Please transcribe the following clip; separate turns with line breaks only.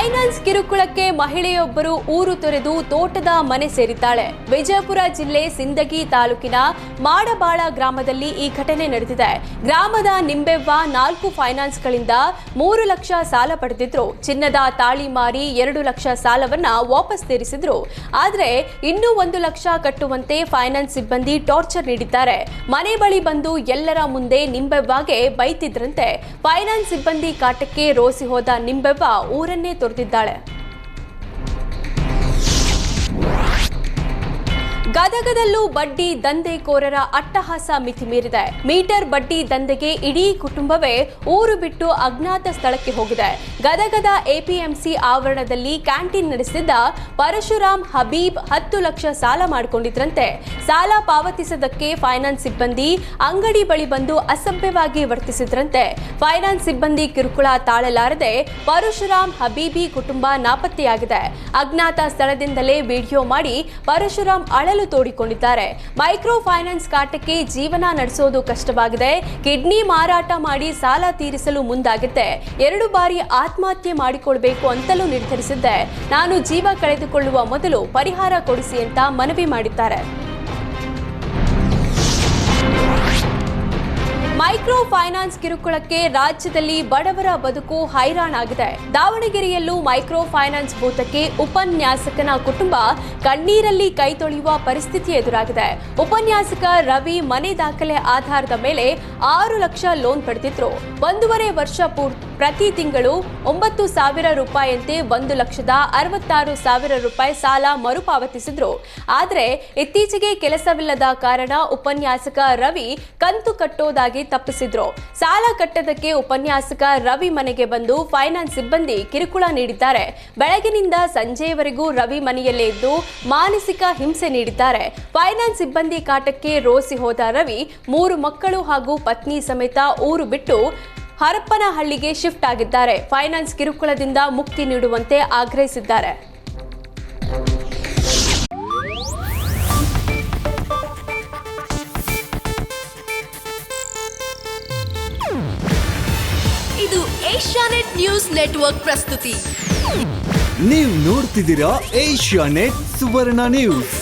Finance ಕಿರುಕುಳಕ್ಕೆ ಮಹಿಳೆಯೊಬ್ಬರು ಊರು ತೊರೆದು ತೋಟದ ಮನೆ ಸೇರಿದ್ದಾಳೆ. ವಿಜಯಪುರ ಜಿಲ್ಲೆ ಸಿಂದಗಿ ತಾಲೂಕಿನ ಮಾಡಬಾಳ ಗ್ರಾಮದಲ್ಲಿ ಈ ಘಟನೆ ನಡೆದಿದೆ. ಗ್ರಾಮದ ನಿಂಬೆವ್ವ 4 ಫೈನಾನ್ಸ್ಗಳಿಂದ 3 ಲಕ್ಷ ಸಾಲ ಪಡೆದಿದ್ರು. ಚಿನ್ನದ ತಾಳಿ ಮಾರಿ 2 ಲಕ್ಷ ಸಾಲವನ್ನ ವಾಪಸ್ ತೀರಿಸಿದ್ರು. ಆದ್ರೆ ಇನ್ನೂ 1 ಲಕ್ಷ ಕಟ್ಟುವಂತೆ ಫೈನಾನ್ಸ್ ಸಿಬ್ಬಂದಿ ಟಾರ್ಚರ್ ನೀಡಿದ್ದಾರೆ. ಮನೆ ಬಳಿ ಬಂದು ಎಲ್ಲರ ಮುಂದೆ ನಿಂಬೆವ್ವಗೆ ಬೈತಿದ್ರಂತೆ. ಫೈನಾನ್ಸ್ ಸಿಬ್ಬಂದಿ ಕಾಟಕ್ಕೆ ರೋಸಿ ಹೋದ ನಿಂಬೆವ್ವ ಊರನ್ನೇ ತೊರೆದಿದ್ದಾಳೆ. ಗದಗದಲ್ಲೂ ಬಡ್ಡಿ ದಂಧೆಕೋರರ ಅಟ್ಟಹಾಸ ಮಿತಿ ಮೀರಿದೆ. ಮೀಟರ್ ಬಡ್ಡಿ ದಂಧೆಗೆ ಇಡೀ ಕುಟುಂಬವೇ ಊರು ಬಿಟ್ಟು ಅಜ್ಞಾತ ಸ್ಥಳಕ್ಕೆ ಹೋಗಿದೆ. ಗದಗದ ಎಪಿಎಂಸಿ ಆವರಣದಲ್ಲಿ ಕ್ಯಾಂಟೀನ್ ನಡೆಸಿದ್ದ ಪರಶುರಾಮ್ ಹಬೀಬ್ 10 ಲಕ್ಷ ಸಾಲ ಮಾಡಿಕೊಂಡಿದ್ರಂತೆ. ಸಾಲ ಪಾವತಿಸದಕ್ಕೆ ಫೈನಾನ್ಸ್ ಸಿಬ್ಬಂದಿ ಅಂಗಡಿ ಬಳಿ ಬಂದು ಅಸಭ್ಯವಾಗಿ ವರ್ತಿಸಿದ್ರಂತೆ. ಫೈನಾನ್ಸ್ ಸಿಬ್ಬಂದಿ ಕಿರುಕುಳ ತಾಳಲಾರದೆ ಪರಶುರಾಮ್ ಹಬೀಬಿ ಕುಟುಂಬ ನಾಪತ್ತೆಯಾಗಿದೆ. ಅಜ್ಞಾತ ಸ್ಥಳದಿಂದಲೇ ವಿಡಿಯೋ ಮಾಡಿ ಪರಶುರಾಮ್ ಅಳಲು ತೋಡಿಕೊಂಡಿದ್ದಾರೆ. ಮೈಕ್ರೋ ಫೈನಾನ್ಸ್ ಕಾಟಕ್ಕೆ ಜೀವನ ನಡೆಸೋದು ಕಷ್ಟವಾಗಿದೆ. ಕಿಡ್ನಿ ಮಾರಾಟ ಮಾಡಿ ಸಾಲ ತೀರಿಸಲು ಮುಂದಾಗಿದ್ದೆ. 2 ಬಾರಿ ಆತ್ಮಹತ್ಯೆ ಮಾಡಿಕೊಳ್ಬೇಕು ಅಂತಲೂ ನಿರ್ಧರಿಸಿದ್ದೆ. ನಾನು ಜೀವ ಕಳೆದುಕೊಳ್ಳುವ ಮೊದಲು ಪರಿಹಾರ ಕೊಡಿಸಿ ಅಂತ ಮನವಿ ಮಾಡಿದ್ದಾರೆ. ಮೈಕ್ರೋ ಫೈನಾನ್ಸ್ ಕಿರುಕುಳಕ್ಕೆ ರಾಜ್ಯದಲ್ಲಿ ಬಡವರ ಬದುಕು ಹೈರಾಣಾಗಿದೆ. ದಾವಣಗೆರೆಯಲ್ಲೂ ಮೈಕ್ರೋ ಫೈನಾನ್ಸ್ ಭೂತಕ್ಕೆ ಉಪನ್ಯಾಸಕನ ಕುಟುಂಬ ಕಣ್ಣೀರಲ್ಲಿ ಕೈ ತೊಳೆಯುವ ಪರಿಸ್ಥಿತಿ ಎದುರಾಗಿದೆ. ಉಪನ್ಯಾಸಕ ರವಿ ಮನೆ ದಾಖಲೆ ಆಧಾರದ ಮೇಲೆ 6 ಲಕ್ಷ ಲೋನ್ ಪಡೆದಿದ್ರು. 1.5 ವರ್ಷ ಪ್ರತಿ ತಿಂಗಳು 9,000 ರೂಪಾಯಿಯಂತೆ 1,66,000 ರೂಪಾಯಿ ಸಾಲ ಮರುಪಾವತಿಸಿದ್ರು. ಆದರೆ ಇತ್ತೀಚೆಗೆ ಕೆಲಸವಿಲ್ಲದ ಕಾರಣ ಉಪನ್ಯಾಸಕ ರವಿ ಕಂತು ಕಟ್ಟೋದಾಗಿ ತಪ್ಪಿಸಿದ್ರು. ಸಾಲ ಕಟ್ಟದಕ್ಕೆ ಉಪನ್ಯಾಸಕ ರವಿ ಮನೆಗೆ ಬಂದು ಫೈನಾನ್ಸ್ ಸಿಬ್ಬಂದಿ ಕಿರುಕುಳ ನೀಡಿದ್ದಾರೆ. ಬೆಳಗಿನಿಂದ ಸಂಜೆಯವರೆಗೂ ರವಿ ಮನೆಯಲ್ಲೇ ಇದ್ದು ಮಾನಸಿಕ ಹಿಂಸೆ ನೀಡಿದ್ದಾರೆ. ಫೈನಾನ್ಸ್ ಸಿಬ್ಬಂದಿ ಕಾಟಕ್ಕೆ ರೋಸಿ ಹೋದ ರವಿ 3 ಮಕ್ಕಳು ಹಾಗೂ ಪತ್ನಿ ಸಮೇತ ಊರು ಬಿಟ್ಟು ಹರಪ್ಪನಹಳ್ಳಿಗೆ ಶಿಫ್ಟ್ ಆಗಿದ್ದಾರೆ. ಫೈನಾನ್ಸ್ ಕಿರುಕುಳದಿಂದ ಮುಕ್ತಿ ನೀಡುವಂತೆ ಆಗ್ರಹಿಸಿದ್ದಾರೆ.
ಇದು ಏಷ್ಯಾನೆಟ್ ನ್ಯೂಸ್ ನೆಟ್ವರ್ಕ್ ಪ್ರಸ್ತುತಿ.
ನೀವು ನೋಡ್ತಿದ್ದೀರಾ ಏಷ್ಯಾನೆಟ್ ಸುವರ್ಣ ನ್ಯೂಸ್.